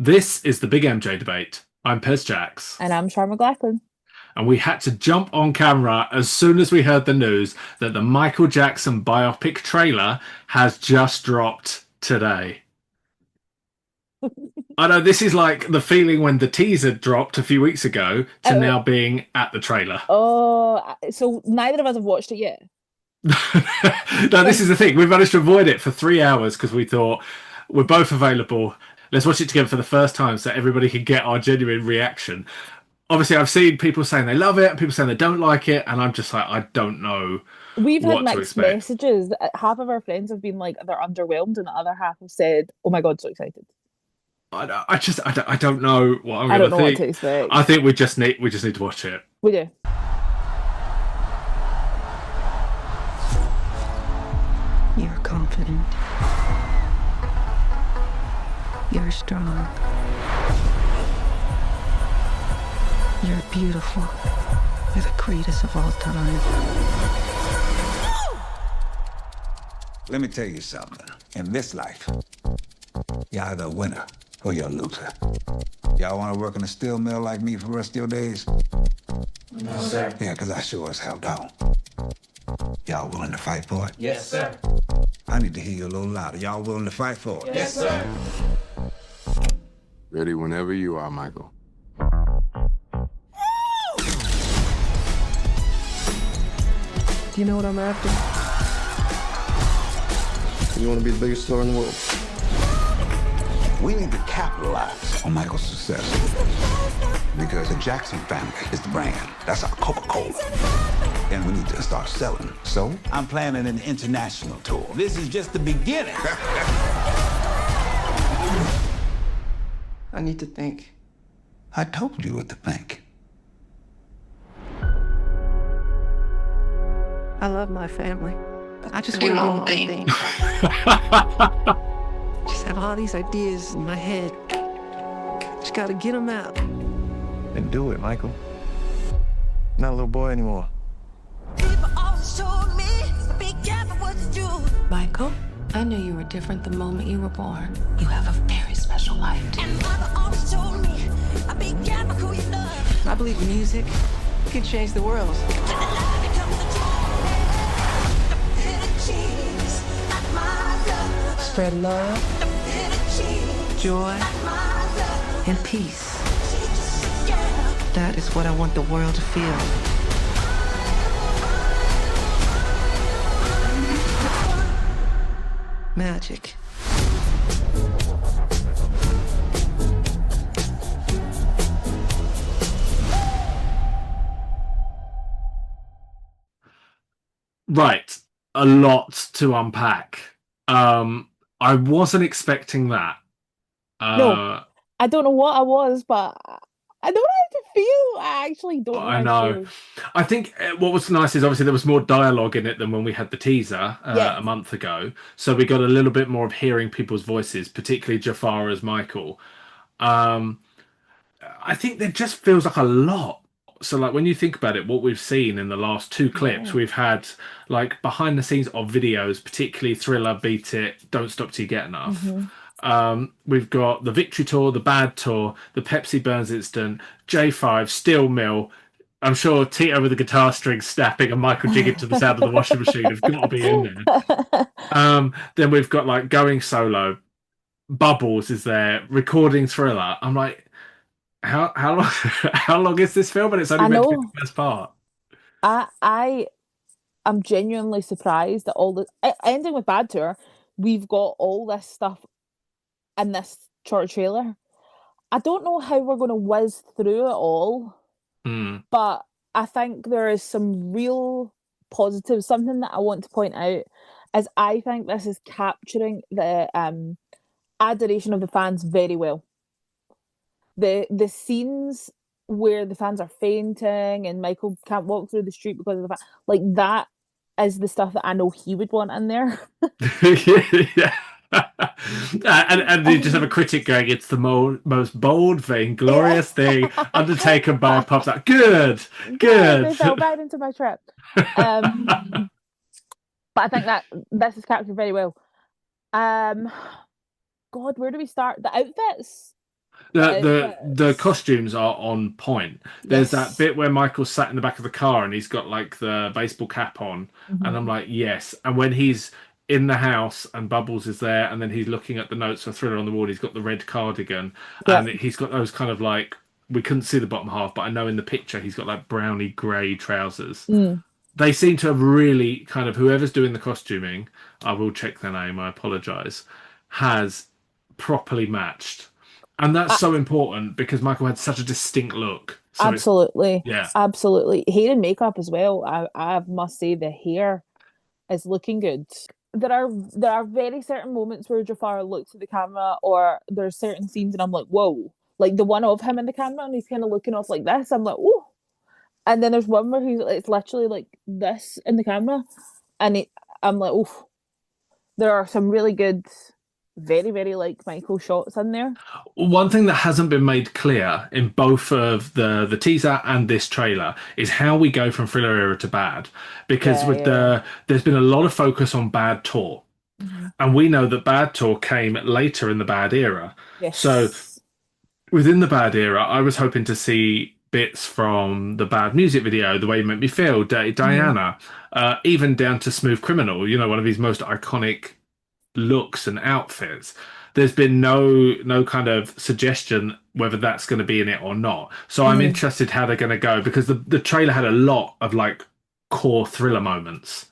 This is the Big MJ Debate. I'm Pez Jax, And I'm Sharma McLachlan. and we had to jump on camera as soon as we heard the news that the Michael Jackson biopic trailer has just dropped today. I know this is like the feeling when the teaser dropped a few weeks ago to Uh, now being at the trailer. so neither of us have watched it yet. No, this is the thing. We managed to avoid it for 3 hours because we thought we're both available. Let's watch it together for the first time so everybody can get our genuine reaction. Obviously, I've seen people saying they love it and people saying they don't like it, and I'm just like, I don't know We've had what to mixed expect. messages. Half of our friends have been like they're underwhelmed, and the other half have said, "Oh my God, so excited." I don't know what I'm I going don't to know what to think. I expect. think we just need to watch it. We do. You're confident. You're strong. You're beautiful. You're the greatest of all time. Let me tell you something. In this life, you're either a winner or you're a loser. Y'all want to work in a steel mill like me for the rest of your days? No, sir. Yeah, because I sure as hell don't. Y'all willing to fight for it? Yes, sir. I need to hear you a little louder. Y'all willing to fight for it? Yes, sir. Ready whenever you are, Michael. Do you know what I'm after? You want to be the biggest star in the world? We need to capitalize on Michael's success. Because the Jackson family is the brand. That's our Coca-Cola. And we need to start selling. So I'm planning an international tour. This is just the beginning. I need to think. I told you what to think. I love my family. I just Do want one to do thing. one thing. Just have all these ideas in my head. Just gotta get them out. Then do it, Michael. Not a little boy anymore. Michael, I knew you were different the moment you were born. You have a very special life. I believe music can change the world. Spread love, joy, and peace. That is what I want the world to feel. Magic. Right, a lot to unpack. I wasn't expecting that. No, Uh, I don't know what I was, but I don't know how to feel. I actually don't know I how to know. feel. I think what was nice is obviously there was more dialogue in it than when we had the teaser a Yes. month ago. So we got a little bit more of hearing people's voices, particularly Jafar as Michael. Um, I think there just feels like a lot. So, like, when you think about it, what we've seen in the last two clips, Yeah. we've had like behind the scenes of videos, particularly Thriller, Beat It, Don't Stop Till You Get Enough. hmm We've got the Victory Tour, the Bad Tour, the Pepsi Burns incident, J5, Steel Mill. I'm sure Tito with the guitar strings snapping and Michael jigging to the sound of the washing machine have got to be in there. Then we've got like Going Solo, Bubbles is there, recording Thriller. I'm like, how long how long is this film? And it's only I meant to be know. the first part. I am genuinely surprised that all the ending with Bad Tour, we've got all this stuff in this short trailer. I don't know how we're going to whiz through it all, Hmm. but I think there is some real positives. Something that I want to point out is I think this is capturing the adoration of the fans very well. The scenes where the fans are fainting and Michael can't walk through the street because of the like that is the stuff that I know he would want in there. Yeah. And you just have a critic going, it's the most bold thing, Yeah. glorious thing, undertaken by a pop star. Good, Good, they good. fell right into my trap. Um, but I think that this is captured very well. Um, God, where do we start? The outfits. The the Yes. costumes are on point. There's that Yes. bit where Michael's sat in the back of the car and he's got like the baseball cap on, and I'm Hmm. like, yes. And when he's in the house and Bubbles is there, and then he's looking at the notes for Thriller on the wall, he's got the red cardigan, and Yep. he's got those kind of like we couldn't see the bottom half, but I know in the picture he's got like browny grey trousers. Mm. They seem to have really kind of whoever's doing the costuming, I will check their name, I apologize, has properly matched. And that's A- so important because Michael had such a distinct look. So it's Absolutely. yeah. Absolutely. Hair and makeup as well. I must say the hair is looking good. There are very certain moments where Jafar looks at the camera, or there's certain scenes and I'm like, whoa. Like the one of him in the camera and he's kind of looking off like this. I'm like, oh. And then there's one where it's literally like this in the camera, and I'm like, oh. There are some really good, very very like Michael shots in there. One thing that hasn't been made clear in both of the teaser and this trailer is how we go from thriller era to bad. Because Yeah, with yeah, there's been a lot of focus on bad tour. yeah. And we know that bad tour came later in the bad era. So Yes. within the bad era, I was hoping to see bits from the bad music video, The Way You Make Me Feel, Dirty Hmm. Diana, even down to Smooth Criminal, one of his most iconic looks and outfits. There's been no kind of suggestion whether that's going to be in it or not. So I'm Hmm. interested how they're going to go because the trailer had a lot of like core thriller moments.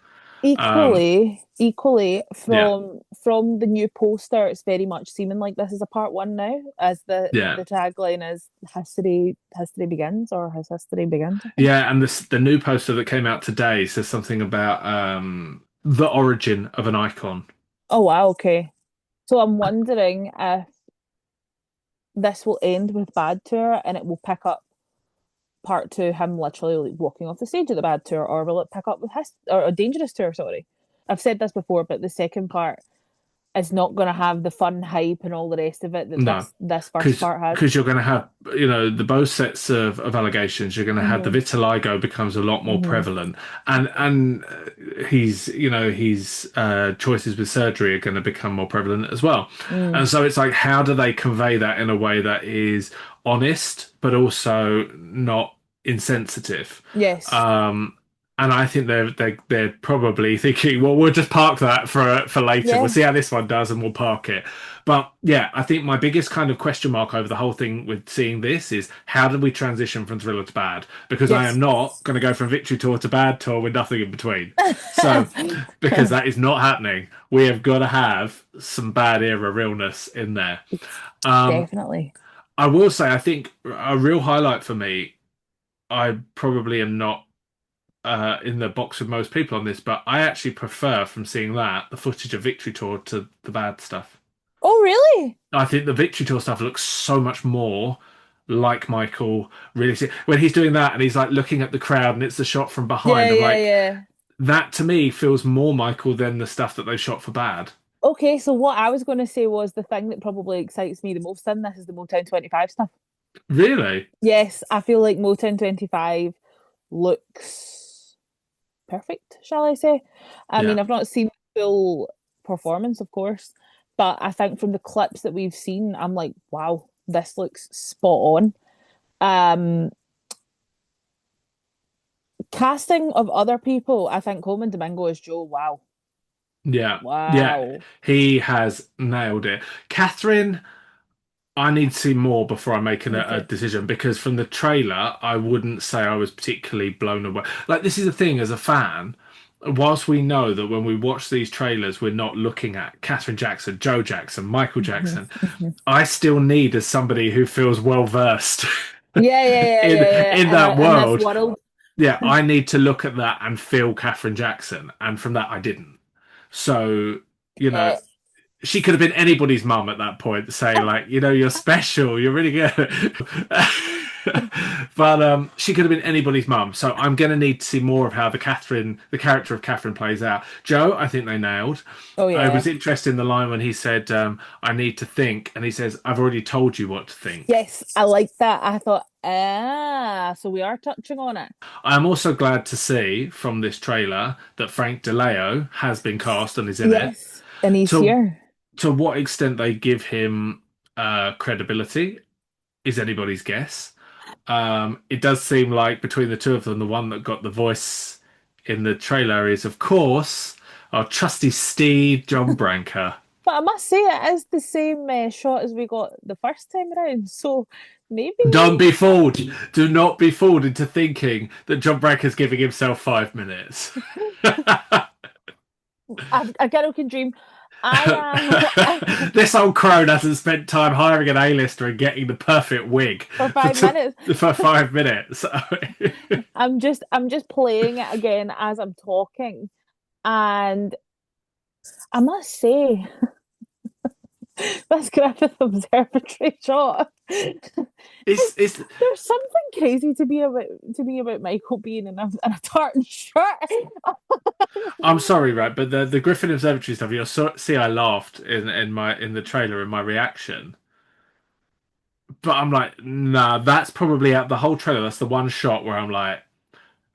Um, Equally yeah, from the new poster, it's very much seeming like this is a part one now, as yeah, the tagline is history begins, or has history begins, I think. yeah. And the new poster that came out today says something about the origin of an icon. Oh wow, okay. So I'm wondering if this will end with Bad Tour and it will pick up part two, him literally like walking off the stage of the Bad Tour, or will it pick up with his or a Dangerous Tour? Sorry, I've said this before, but the second part is not going to have the fun hype and all the rest of it that No, this first because part had. you're going to have the both sets of allegations. You're going to have the Hmm. vitiligo becomes a lot more Hmm. prevalent, and he's his choices with surgery are going to become more prevalent as well. Mm. And so it's like, how do they convey that in a way that is honest but also not insensitive? Yes. Um, and I think they're probably thinking, well, we'll just park that for later. We'll Yeah. see how this one does, and we'll park it. But yeah, I think my biggest kind of question mark over the whole thing with seeing this is how did we transition from thriller to bad? Because I am Yes. not going to go from victory tour to bad tour with nothing in between. So, because that is not happening, we have got to have some bad era realness in there. Um, Definitely. I will say, I think a real highlight for me, I probably am not in the box with most people on this, but I actually prefer from seeing that the footage of Victory Tour to the bad stuff. Oh, really? I think the Victory Tour stuff looks so much more like Michael really when he's doing that and he's like looking at the crowd and it's the shot from Yeah, behind. I'm yeah, like, yeah. that to me feels more Michael than the stuff that they shot for bad. Okay, so what I was going to say was the thing that probably excites me the most in this is the Motown 25 stuff. Really? Yes, I feel like Motown 25 looks perfect, shall I say? I mean, Yeah. I've not seen the full performance, of course, but I think from the clips that we've seen, I'm like, wow, this looks spot on. Um, Casting of other people, I think Coleman Domingo as Joe. Wow, Yeah. Yeah. wow. He has nailed it. Catherine, I need to see more before I'm making Me a too. decision because from the trailer, I wouldn't say I was particularly blown away. Like, this is the thing as a fan, whilst we know that when we watch these trailers, we're not looking at Catherine Jackson, Joe Jackson, Michael Mhm, Jackson, mhm. I still need as somebody who feels well versed Yeah, yeah, yeah, in yeah, yeah. that In this world. world, Yeah, I need to look at that and feel Catherine Jackson, and from that I didn't. So, you know, uh, she could have been anybody's mum at that point, saying like, you're special, you're really good. But she could have been anybody's mum. So I'm going to need to see more of how the character of Catherine plays out. Joe, I think they nailed. oh I yeah. was interested in the line when he said, "I need to think," and he says, "I've already told you what to think." Yes, I like that. I thought, so we are touching on it. I'm also glad to see from this trailer that Frank DeLeo has been cast and is in it. Yes, and he's To here. to what extent they give him credibility. is anybody's guess. It does seem like between the two of them, the one that got the voice in the trailer is, of course, our trusty steed, John Branca. But I must say, it is the same shot as we got the first time around. So maybe. Don't be fooled. Do not be fooled into thinking that John Branca's giving himself 5 minutes. A girl can dream. I This old crone hasn't spent time hiring an A-lister and getting the perfect wig for 5 minutes. For 5 minutes. I'm just playing it again as I'm talking, and I must say, this Griffith Observatory shot. It's There's something crazy to be about Michael being in a tartan shirt. I'm sorry, right, but the Griffin Observatory stuff. See, I laughed in the trailer in my reaction, but I'm like, nah, that's probably out the whole trailer. That's the one shot where I'm like,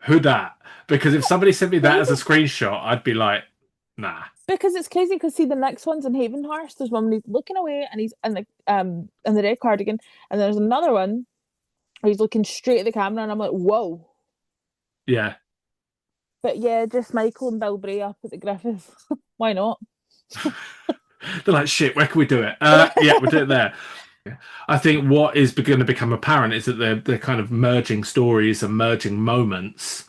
who dat? Because if somebody sent me that as a screenshot, I'd be like, nah. Because it's crazy. Because see, the next one's in Havenhurst. There's one when he's looking away and he's in the red cardigan, and there's another one where he's looking straight at the camera, and I'm like, whoa. Yeah. But yeah, just Michael and Bill Bray up at the Griffith. Why not? They're like, shit, where can we do it? Yeah, we'll do it there. I think what is going to become apparent is that they're kind of merging stories and merging moments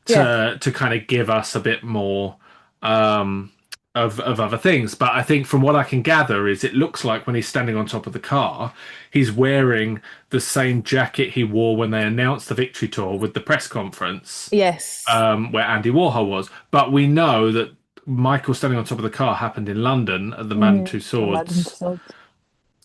to kind of give us a bit more of other things. But I think from what I can gather is it looks like when he's standing on top of the car, he's wearing the same jacket he wore when they announced the Victory Tour with the press conference. Yes. Where Andy Warhol was. But we know that Michael standing on top of the car happened in London at the Man and Two Swords.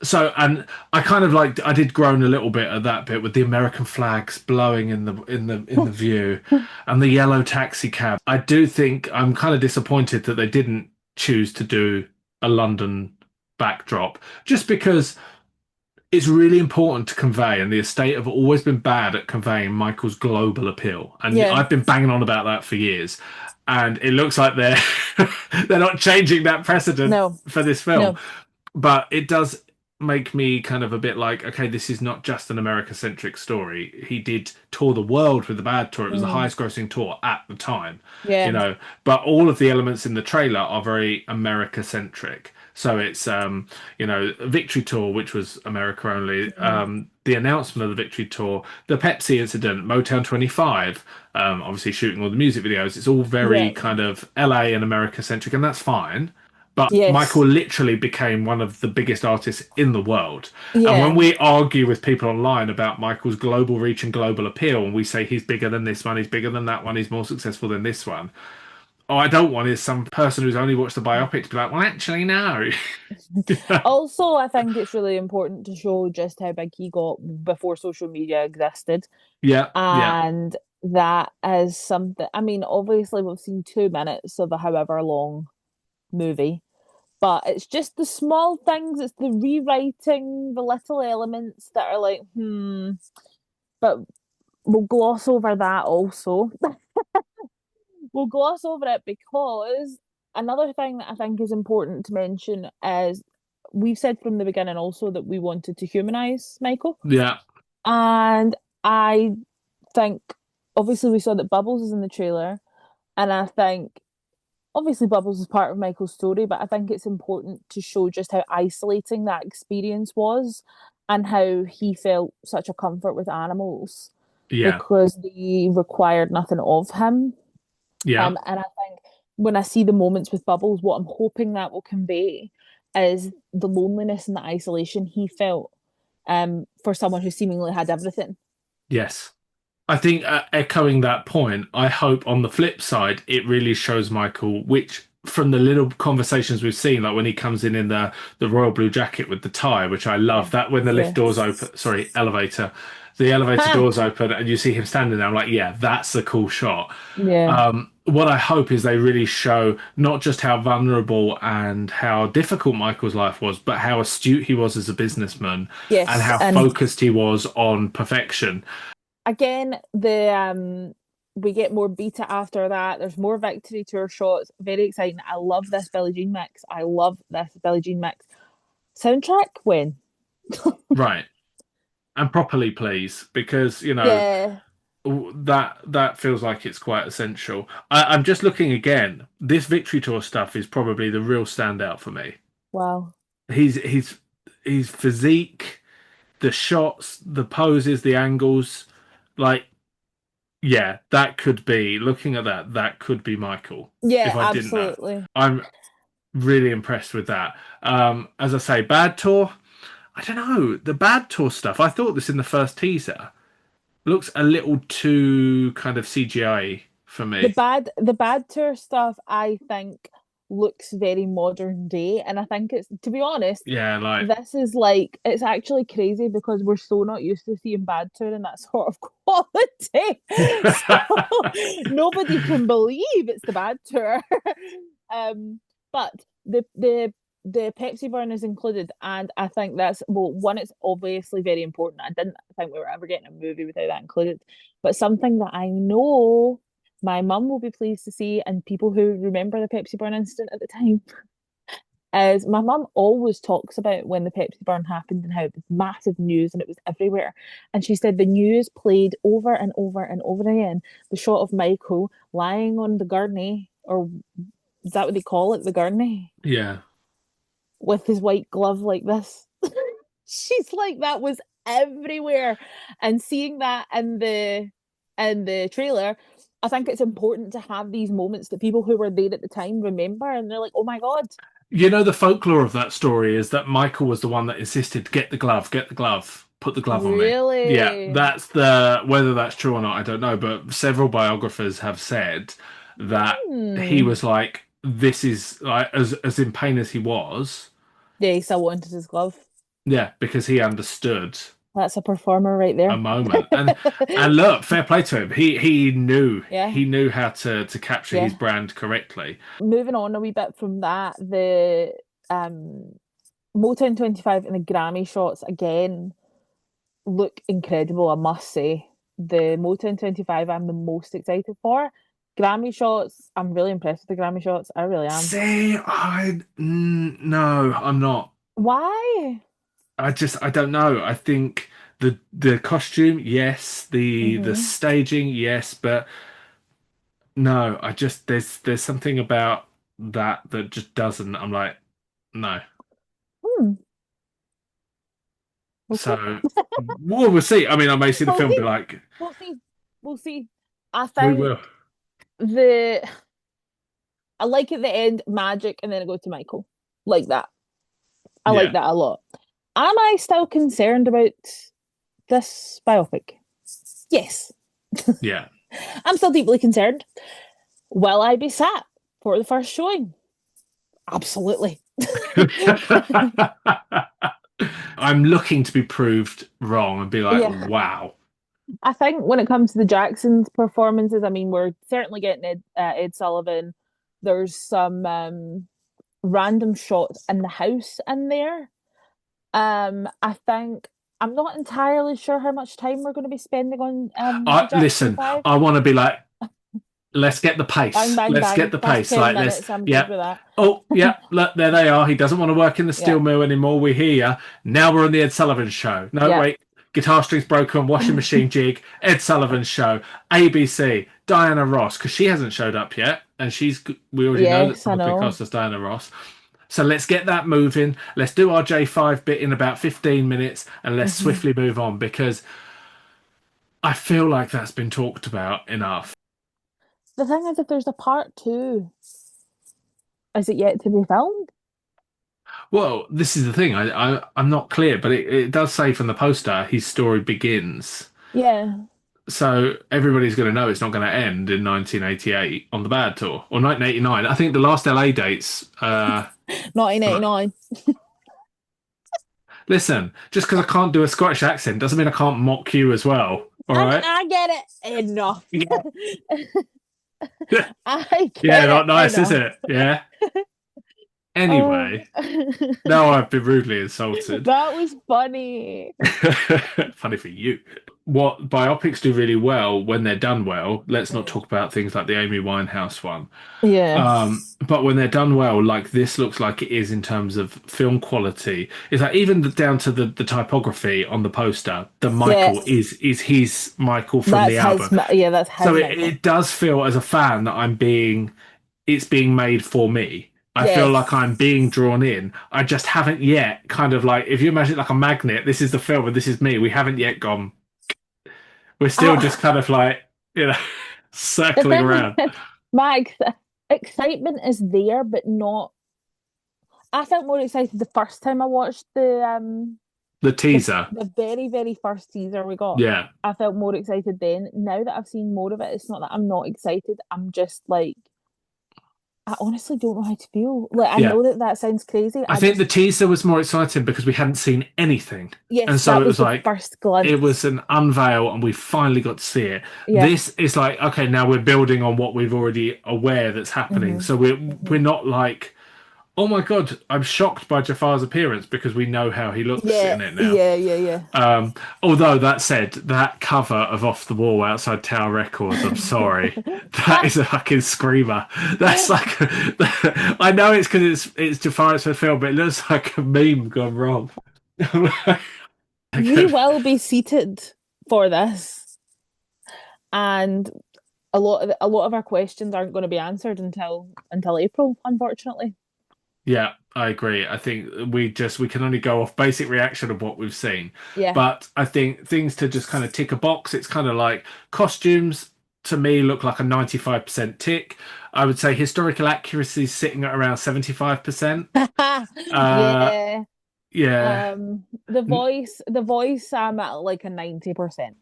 So, and I kind of I did groan a little bit at that bit with the American flags blowing in the view and the yellow taxi cab. I do think I'm kind of disappointed that they didn't choose to do a London backdrop, just because it's really important to convey, and the estate have always been bad at conveying Michael's global appeal. And I've been banging on about that for years. And it looks like they're not changing that precedent for this film. No. But it does make me kind of a bit like, okay, this is not just an America-centric story. He did tour the world with the Bad Tour. It was the highest-grossing tour at the time. Yeah. You know, but all of the elements in the trailer are very America-centric. So it's, Victory Tour, which was America only, the announcement of the Victory Tour, the Pepsi incident, Motown 25, obviously shooting all the music videos. It's all very kind of LA and America-centric, and that's fine. But Michael literally became one of the biggest artists in the world. Yeah. And when we argue with people online about Michael's global reach and global appeal, and we say he's bigger than this one, he's bigger than that one, he's more successful than this one, I don't want is some person who's only watched the biopic to be like, well, actually, no. Also, I think it's really important to show just how big he got before social media existed. Yeah. And that is something, I mean, obviously we've seen 2 minutes of a however long movie, but it's just the small things, it's the rewriting, the little elements that are like, but we'll gloss over that also. We'll gloss over it because another thing that I think is important to mention is we've said from the beginning also that we wanted to humanize Michael. Yeah. And I think, obviously we saw that Bubbles is in the trailer, and I think obviously Bubbles is part of Michael's story, but I think it's important to show just how isolating that experience was and how he felt such a comfort with animals because they required nothing of him. Yeah. And I think when I see the moments with Bubbles, what I'm hoping that will convey is the loneliness and the isolation he felt for someone who seemingly had everything. Yes. I think echoing that point, I hope on the flip side, it really shows Michael, which from the little conversations we've seen, like when he comes in the royal blue jacket with the tie, which I love, that when the lift doors open, the elevator doors open and you see him standing there, I'm like, yeah, that's a cool shot. Yeah. What I hope is they really show not just how vulnerable and how difficult Michael's life was, but how astute he was as a businessman and how focused he was on perfection. Again, we get more beta after that. There's more Victory Tour shots. Very exciting. I love this Billie Jean mix. Soundtrack when? Right. And properly, please, because Yeah. that feels like it's quite essential. I'm just looking again. This Victory Tour stuff is probably the real standout for me. Wow. His physique, the shots, the poses, the angles, like yeah, that could be looking at that could be Michael Yeah, if I didn't know. absolutely. I'm really impressed with that. As I say, Bad Tour. I don't know the Bad Tour stuff. I thought this in the first teaser looks a little too kind of CGI for me. The bad tour stuff I think looks very modern day, and I think it's, to be honest, Yeah, like this is like, it's actually crazy because we're so not used to seeing bad tour in that sort of quality. So nobody can believe it's the bad tour. But the Pepsi burn is included, and I think that's, well, one, it's obviously very important. I didn't think we were ever getting a movie without that included, but something that I know my mum will be pleased to see, and people who remember the Pepsi burn incident at the time, is my mum always talks about when the Pepsi burn happened and how it was massive news and it was everywhere. And she said the news played over and over and over again the shot of Michael lying on the gurney, or is that what they call it, the gurney, yeah. with his white glove like this. She's like, that was everywhere. And seeing that in the trailer, I think it's important to have these moments that people who were there at the time remember, and they're like, oh my God. The folklore of that story is that Michael was the one that insisted, get the glove, put the glove on me. Yeah, Really? that's whether that's true or not, I don't know, but several biographers have said that he Hmm. was like, this is like, as in pain as he was, Yeah, he still wanted his glove. yeah, because he understood That's a performer right a there. moment. And look, fair play to him. He knew Yeah, he knew how to capture his yeah. brand correctly. Moving on a wee bit from that, the um Motown 25 and the Grammy shots again look incredible, I must say. The Motown 25 I'm the most excited for. Grammy shots, I'm really impressed with the Grammy shots. I really am. See, no, I'm not. Why? I don't know. I think the costume, yes, the Mm-hmm. staging, yes, but no, I just there's something about that just doesn't. I'm like, no. Hmm. Okay. So we'll see. I mean, I may see the We'll film and be see. like, We'll see. We'll see. I we think will. the I like at the end magic, and then I go to Michael. Like that. I like Yeah, that a lot. Am I still concerned about this biopic? Yes. yeah. I'm still deeply concerned. Will I be sat for the first showing? Absolutely. I'm looking to be proved wrong and be like, Yeah. wow. I think when it comes to the Jacksons' performances, I mean, we're certainly getting Ed Sullivan. There's some random shots in the house in there. I think I'm not entirely sure how much time we're going to be spending on the I Jackson listen. Five. I want to be like, let's get the Bang, pace. bang, Let's get bang. the First pace. 10 Like, let's, minutes, I'm good yeah. with that. Oh, yeah. Look, there they are. He doesn't want to work in the steel Yeah, mill anymore. We hear ya. Now we're on the Ed Sullivan show. No, yeah, wait. Guitar strings broken, washing machine jig, Ed Sullivan show, ABC, Diana Ross, because she hasn't showed up yet, and we already know that yes, I public know. cast as Diana Ross. So let's get that moving. Let's do our J5 bit in about 15 minutes, and let's Hmm. swiftly move on because I feel like that's been talked about enough. The thing is, if there's a part two, is it yet to be filmed? Well, this is the thing. I'm not clear, but it does say from the poster his story begins. Yeah, So everybody's going to know it's not going to end in 1988 on the Bad Tour or 1989. I think the last LA dates. 1989. Listen, just because I can't do a Scottish accent doesn't mean I can't mock you as well. All right? I get it enough. Yeah, I yeah, get not it nice, is enough. it? Yeah. Oh, Anyway, now I've been rudely insulted. that was funny. Funny for you. what biopics do really well when they're done well, let's not talk about things like the Amy Winehouse one. Yeah. But when they're done well, like this looks like it is in terms of film quality, it's like even down to the typography on the poster, the Michael Yes. is his Michael from That's the album. yeah, that's So his Michael. it does feel as a fan that it's being made for me. I feel like Yes. I'm being drawn in. I just haven't yet kind of like, if you imagine it like a magnet, this is the film and this is me. We haven't yet gone. We're still just Ah, kind of like, the circling thing around. is, my excitement is there, but not. I felt more excited the first time I watched The teaser. the very, very first teaser we got. Yeah. I felt more excited then. Now that I've seen more of it, it's not that I'm not excited. I'm just like, I honestly don't know how to feel. Like, I Yeah. know that sounds crazy. I think the teaser was more exciting because we hadn't seen anything. Yes, And so that it was was the like, first glance. it was an unveil and we finally got to see it. Yeah. This is like, okay, now we're building on what we've already aware that's happening. Mhm. So we're not like, oh my God, I'm shocked by Jafar's appearance because we know how he looks Yeah, in it now. yeah. Although that said, that cover of Off the Wall outside Tower Records, I'm sorry, that is a fucking screamer. That's like, I know it's because it's Jafar's for film, but it looks like a meme gone wrong. We will be seated for this, and a lot of our questions aren't going to be answered until April, unfortunately. Yeah, I agree. I think we can only go off basic reaction of what we've seen. Yeah. But I think things to just kind of tick a box, it's kind of like costumes to me look like a 95% tick. I would say historical accuracy is sitting at around 75%. Yeah. Yeah. The voice I'm at like a 90%.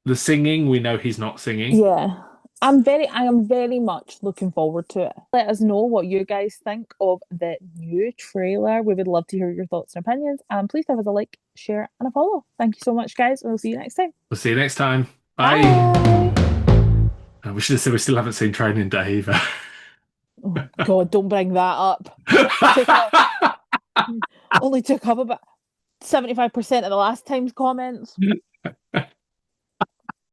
The singing, we know he's not singing. Yeah. I am very much looking forward to it. Let us know what you guys think of the new trailer. We would love to hear your thoughts and opinions. And please give us a like, share, and a follow. Thank you so much, guys. And we'll see you next time. We'll see you next time. Bye. We should have said we still haven't seen Training Day either. Oh, God, don't bring that up. Only took up about 75% of the last time's comments.